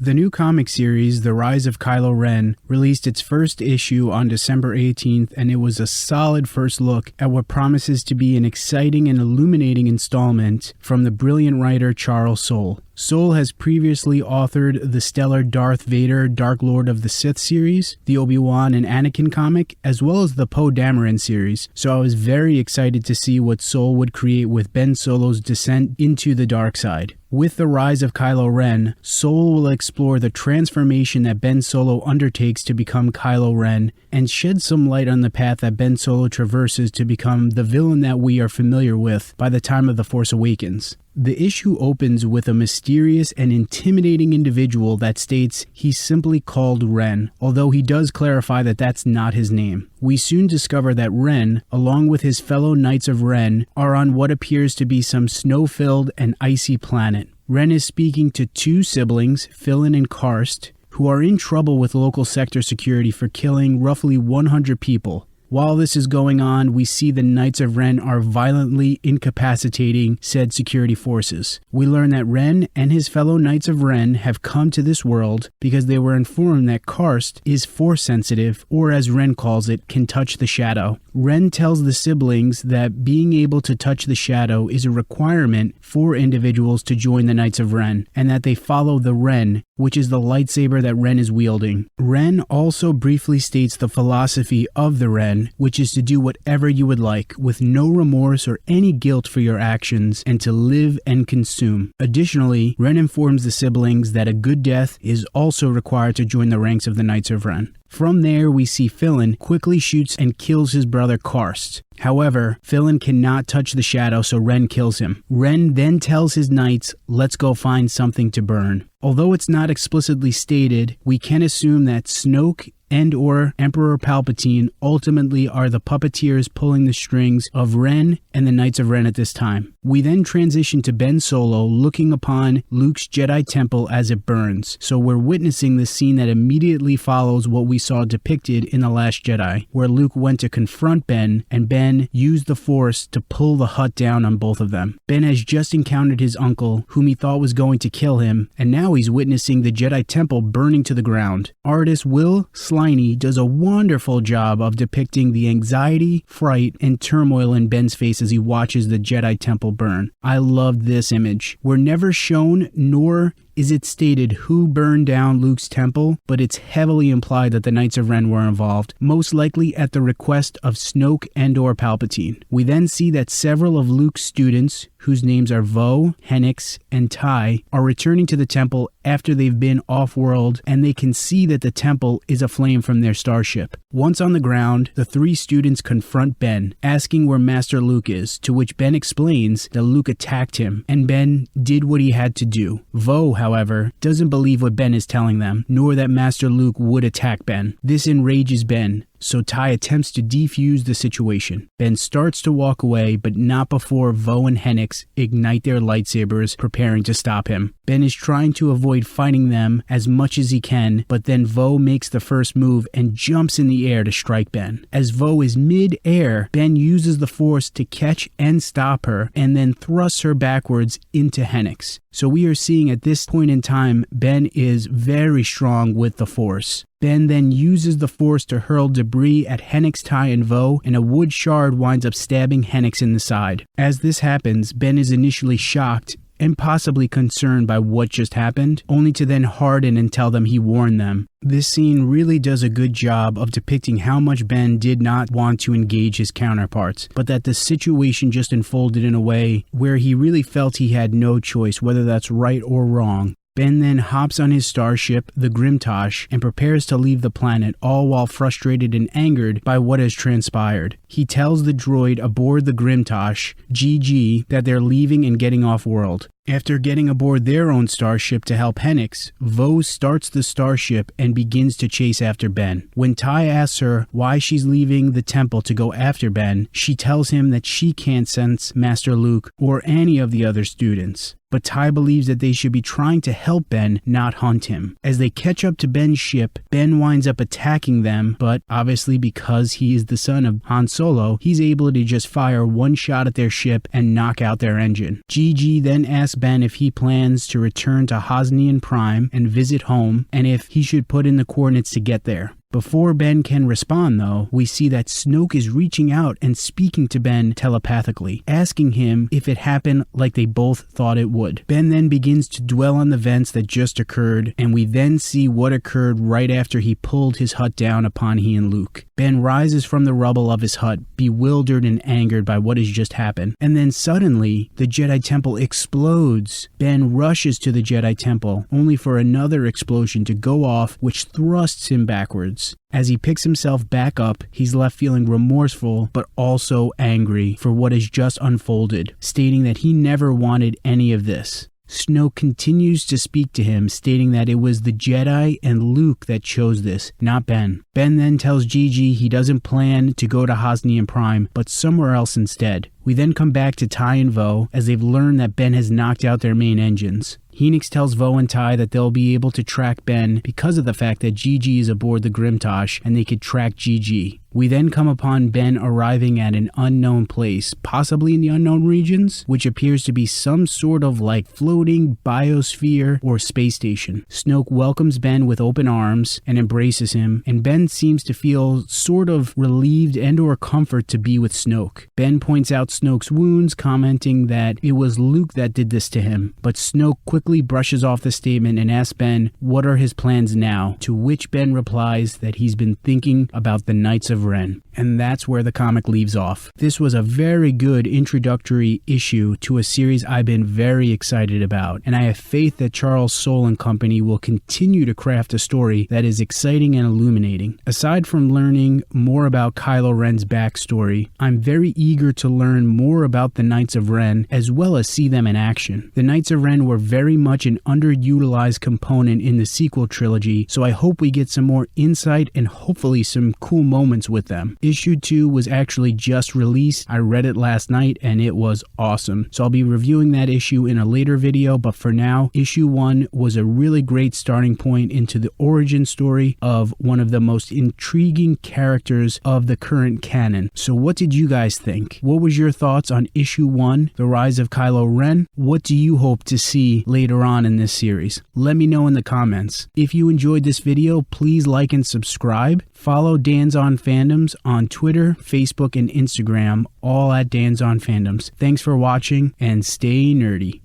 The new comic series, The Rise of Kylo Ren, released its first issue on December 18th, and it was a solid first look at what promises to be an exciting and illuminating installment from the brilliant writer Charles Soule. Soule has previously authored the stellar Darth Vader, Dark Lord of the Sith series, the Obi-Wan and Anakin comic, as well as the Poe Dameron series, so I was very excited to see what Soule would create with Ben Solo's descent into the dark side. With The Rise of Kylo Ren, Soule will explore the transformation that Ben Solo undertakes to become Kylo Ren, and shed some light on the path that Ben Solo traverses to become the villain that we are familiar with by the time of The Force Awakens. The issue opens with a mysterious and intimidating individual that states he's simply called Ren, although he does clarify that that's not his name. We soon discover that Ren, along with his fellow Knights of Ren, are on what appears to be some snow-filled and icy planet. Ren is speaking to two siblings, Philin and Karst, who are in trouble with local sector security for killing roughly 100 people. While this is going on, we see the Knights of Ren are violently incapacitating said security forces. We learn that Ren and his fellow Knights of Ren have come to this world because they were informed that Karst is Force sensitive, or as Ren calls it, can touch the shadow. Ren tells the siblings that being able to touch the shadow is a requirement for individuals to join the Knights of Ren, and that they follow the Ren, which is the lightsaber that Ren is wielding. Ren also briefly states the philosophy of the Ren, which is to do whatever you would like, with no remorse or any guilt for your actions, and to live and consume. Additionally, Ren informs the siblings that a good death is also required to join the ranks of the Knights of Ren. From there, we see Philin quickly shoots and kills his brother Karst. However, Philin cannot touch the shadow, so Ren kills him. Ren then tells his knights, "Let's go find something to burn." Although it's not explicitly stated, we can assume that Snoke and/or Emperor Palpatine ultimately are the puppeteers pulling the strings of Ren and the Knights of Ren at this time. We then transition to Ben Solo looking upon Luke's Jedi temple as it burns, so we're witnessing the scene that immediately follows what we saw depicted in The Last Jedi, where Luke went to confront Ben, and Ben used the Force to pull the hut down on both of them. Ben has just encountered his uncle, whom he thought was going to kill him, and now he's witnessing the Jedi temple burning to the ground. Artist Will Sliney does a wonderful job of depicting the anxiety, fright, and turmoil in Ben's face as he watches the Jedi temple burn. I love this image. We're never shown, nor is it stated who burned down Luke's temple, but it's heavily implied that the Knights of Ren were involved, most likely at the request of Snoke and/or Palpatine. We then see that several of Luke's students, whose names are Vo, Hennix, and Ty, are returning to the temple after they've been off-world, and they can see that the temple is aflame from their starship. Once on the ground, the three students confront Ben, asking where Master Luke is, to which Ben explains that Luke attacked him, and Ben did what he had to do. Vo, however, doesn't believe what Ben is telling them, nor that Master Luke would attack Ben. This enrages Ben, so Ty attempts to defuse the situation. Ben starts to walk away, but not before Vo and Hennix ignite their lightsabers, preparing to stop him. Ben is trying to avoid fighting them as much as he can, but then Vo makes the first move and jumps in the air to strike Ben. As Vo is mid-air, Ben uses the Force to catch and stop her, and then thrusts her backwards into Hennix. So we are seeing at this point in time, Ben is very strong with the Force. Ben then uses the Force to hurl debris at Hennix, Ty, and Vo, and a wood shard winds up stabbing Hennix in the side. As this happens, Ben is initially shocked and possibly concerned by what just happened, only to then harden and tell them he warned them. This scene really does a good job of depicting how much Ben did not want to engage his counterparts, but that the situation just unfolded in a way where he really felt he had no choice, whether that's right or wrong. Ben then hops on his starship, the Grimtosh, and prepares to leave the planet, all while frustrated and angered by what has transpired. He tells the droid aboard the Grimtosh, GG, that they're leaving and getting off-world. After getting aboard their own starship to help Hennix, Vo starts the starship and begins to chase after Ben. When Ty asks her why she's leaving the temple to go after Ben, she tells him that she can't sense Master Luke or any of the other students. But Ty believes that they should be trying to help Ben, not hunt him. As they catch up to Ben's ship, Ben winds up attacking them, but obviously because he is the son of Han Solo, he's able to just fire one shot at their ship and knock out their engine. GG then asks asks Ben if he plans to return to Hosnian Prime and visit home, and if he should put in the coordinates to get there. Before Ben can respond, though, we see that Snoke is reaching out and speaking to Ben telepathically, asking him if it happened like they both thought it would. Ben then begins to dwell on the events that just occurred, and we then see what occurred right after he pulled his hut down upon he and Luke. Ben rises from the rubble of his hut, bewildered and angered by what has just happened, and then suddenly, the Jedi Temple explodes. Ben rushes to the Jedi Temple, only for another explosion to go off, which thrusts him backwards. As he picks himself back up, he's left feeling remorseful but also angry for what has just unfolded, stating that he never wanted any of this. Snoke continues to speak to him, stating that it was the Jedi and Luke that chose this, not Ben. Ben then tells Gigi he doesn't plan to go to Hosnian Prime, but somewhere else instead. We then come back to Ty and Vo, as they've learned that Ben has knocked out their main engines. Heenix tells Vo and Ty that they'll be able to track Ben because of the fact that Gigi is aboard the Grimtosh and they could track Gigi. We then come upon Ben arriving at an unknown place, possibly in the unknown regions, which appears to be some sort of like floating biosphere or space station. Snoke welcomes Ben with open arms and embraces him, and Ben seems to feel sort of relieved and or comfort to be with Snoke. Ben points out Snoke's wounds, commenting that it was Luke that did this to him, but Snoke quickly brushes off the statement and asks Ben what are his plans now, to which Ben replies that he's been thinking about the Knights of Ren. And that's where the comic leaves off. This was a very good introductory issue to a series I've been very excited about, and I have faith that Charles Soule and company will continue to craft a story that is exciting and illuminating. Aside from learning more about Kylo Ren's backstory, I'm very eager to learn more about the Knights of Ren as well as see them in action. The Knights of Ren were very much an underutilized component in the sequel trilogy, so I hope we get some more insight and hopefully some cool moments with them. Issue 2 was actually just released. I read it last night and it was awesome. So I'll be reviewing that issue in a later video, but for now, issue 1 was a really great starting point into the origin story of one of the most intriguing characters of the current canon. So what did you guys think? What was your thoughts on issue 1, The Rise of Kylo Ren? What do you hope to see later on in this series? Let me know in the comments. If you enjoyed this video, please like and subscribe. Follow Dan's on Fandoms on Twitter, Facebook, and Instagram, all at Dan's on Fandoms. Thanks for watching and stay nerdy.